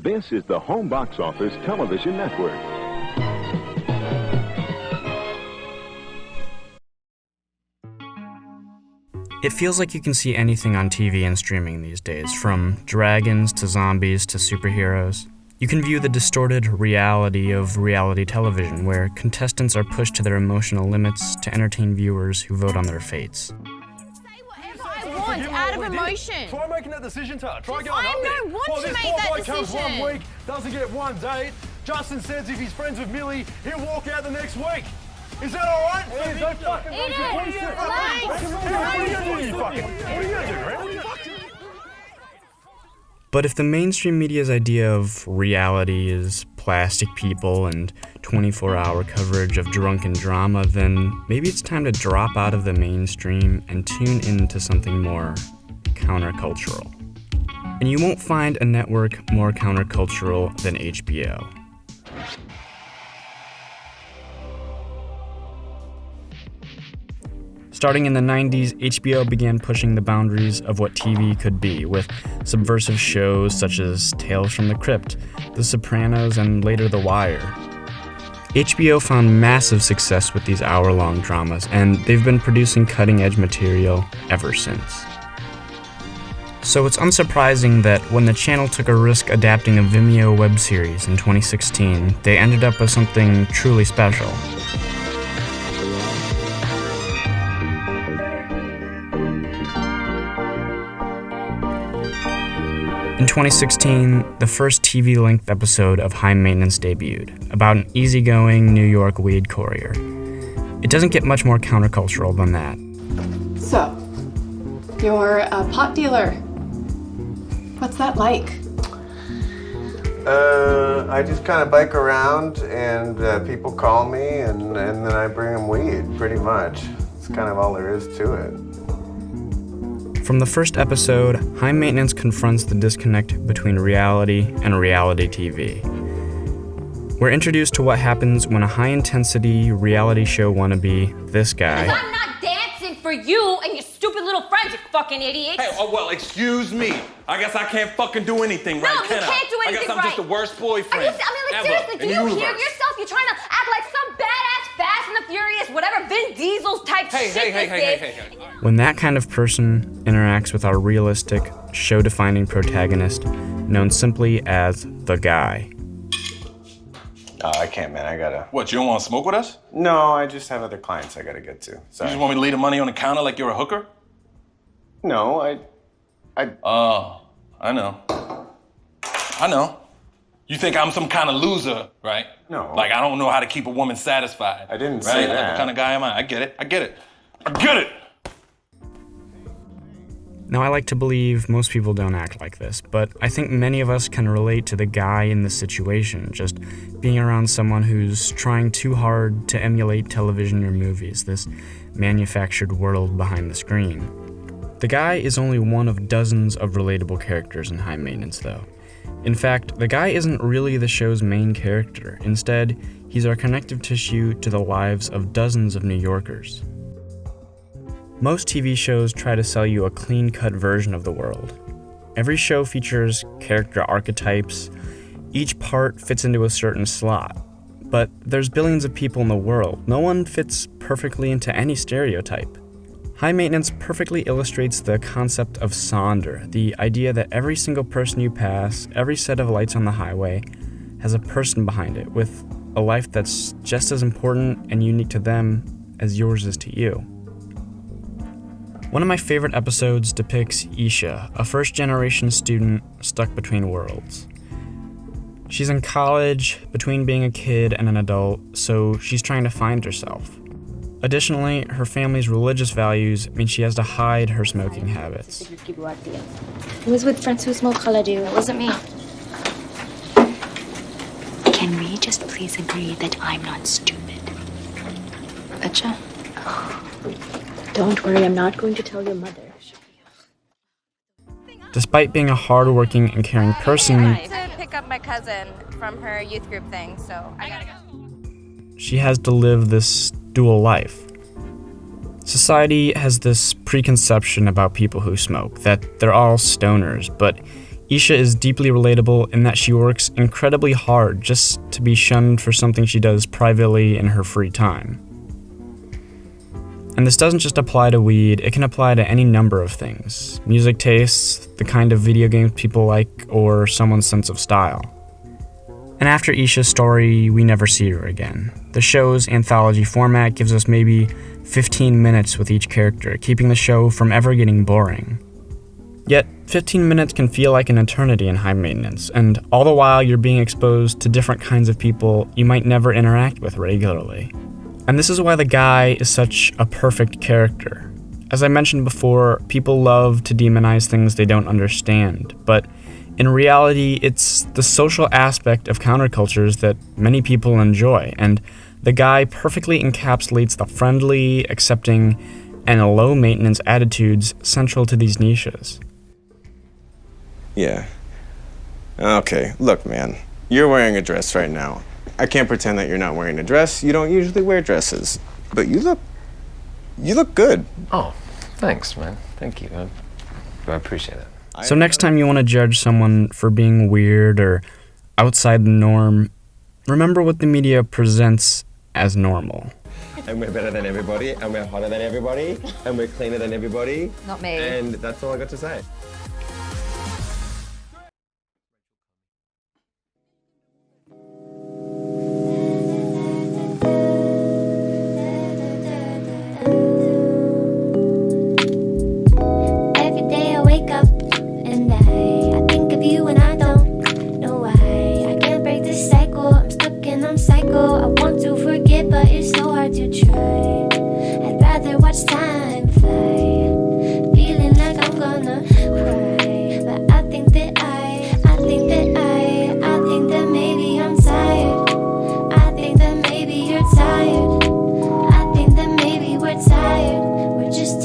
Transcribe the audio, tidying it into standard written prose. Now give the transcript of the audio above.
This is the Home Box Office Television Network. It feels like you can see anything on TV and streaming these days, from dragons to zombies to superheroes. You can view the distorted reality of reality television, where contestants are pushed to their emotional limits to entertain viewers who vote on their fates. Out of emotion. Try making that decision, Tara. Try going I up there. don't want to make that decision. Comes 1 week, doesn't get 1 date. Justin says if he's friends with Millie, he'll walk out the next week. Is that all right? Hey, don't fucking make it. What are you gonna do, you fucking? What are you gonna do, man? But if the mainstream media's idea of reality is plastic people and 24-hour coverage of drunken drama, then maybe it's time to drop out of the mainstream and tune into something more countercultural. And you won't find a network more countercultural than HBO. Starting in the 90s, HBO began pushing the boundaries of what TV could be, with subversive shows such as Tales from the Crypt, The Sopranos, and later The Wire. HBO found massive success with these hour-long dramas, and they've been producing cutting-edge material ever since. So it's unsurprising that when the channel took a risk adapting a Vimeo web series in 2016, they ended up with something truly special. In 2016, the first TV-length episode of High Maintenance debuted, about an easygoing New York weed courier. It doesn't get much more countercultural than that. So, you're a pot dealer. What's that like? I just kind of bike around and people call me and then I bring them weed, pretty much. It's kind of all there is to it. From the first episode, High Maintenance confronts the disconnect between reality and reality TV. We're introduced to what happens when a high-intensity reality show wannabe, this guy... Because I'm not dancing for you and your stupid little friends, you fucking idiots! Hey, oh well, excuse me. I guess I can't fucking do anything right, can I? No, you can't do anything I guess I'm right. just the worst boyfriend Seriously, do you hear yourself? You're trying to act like some badass Fast and the Furious, whatever Vin Diesel's type shit this is. When that kind of person interacts with our realistic, show-defining protagonist, known simply as the guy. Oh, I can't, man. I gotta... What, you don't want to smoke with us? No, I just have other clients I gotta get to. Sorry. You just want me to leave the money on the counter like you're a hooker? No, I... Oh, I know. You think I'm some kind of loser, right? No. Like I don't know how to keep a woman satisfied. I didn't right? say that. Like, what kind of guy am I? I get it. Now, I like to believe most people don't act like this, but I think many of us can relate to the guy in this situation, just being around someone who's trying too hard to emulate television or movies, this manufactured world behind the screen. The guy is only one of dozens of relatable characters in High Maintenance, though. In fact, the guy isn't really the show's main character. Instead, he's our connective tissue to the lives of dozens of New Yorkers. Most TV shows try to sell you a clean-cut version of the world. Every show features character archetypes. Each part fits into a certain slot. But there's billions of people in the world. No one fits perfectly into any stereotype. High Maintenance perfectly illustrates the concept of Sonder, the idea that every single person you pass, every set of lights on the highway, has a person behind it, with a life that's just as important and unique to them as yours is to you. One of my favorite episodes depicts Isha, a first-generation student stuck between worlds. She's in college, between being a kid and an adult, so she's trying to find herself. Additionally, her family's religious values mean she has to hide her smoking habits. It was with friends who smoke khaladu. It wasn't me. Can we just please agree that I'm not stupid? Acha? Don't worry, I'm not going to tell your mother. Despite being a hardworking and caring person, I need to pick up my cousin from her youth group thing, so I gotta go. She has to live this dual life. Society has this preconception about people who smoke, that they're all stoners, but Isha is deeply relatable in that she works incredibly hard just to be shunned for something she does privately in her free time. And this doesn't just apply to weed, it can apply to any number of things. Music tastes, the kind of video games people like, or someone's sense of style. And after Isha's story, we never see her again. The show's anthology format gives us maybe 15 minutes with each character, keeping the show from ever getting boring. Yet, 15 minutes can feel like an eternity in high maintenance, and all the while you're being exposed to different kinds of people you might never interact with regularly. And this is why the guy is such a perfect character. As I mentioned before, people love to demonize things they don't understand, but in reality, it's the social aspect of countercultures that many people enjoy, and the guy perfectly encapsulates the friendly, accepting, and low-maintenance attitudes central to these niches. Yeah. Okay, look, man. You're wearing a dress right now. I can't pretend that you're not wearing a dress. You don't usually wear dresses. But you look good. Oh, thanks, man. Thank you. I appreciate it. So next time you want to judge someone for being weird or outside the norm, remember what the media presents as normal. And we're better than everybody, and we're hotter than everybody, and we're cleaner than everybody. Not me. And that's all I got to say. Just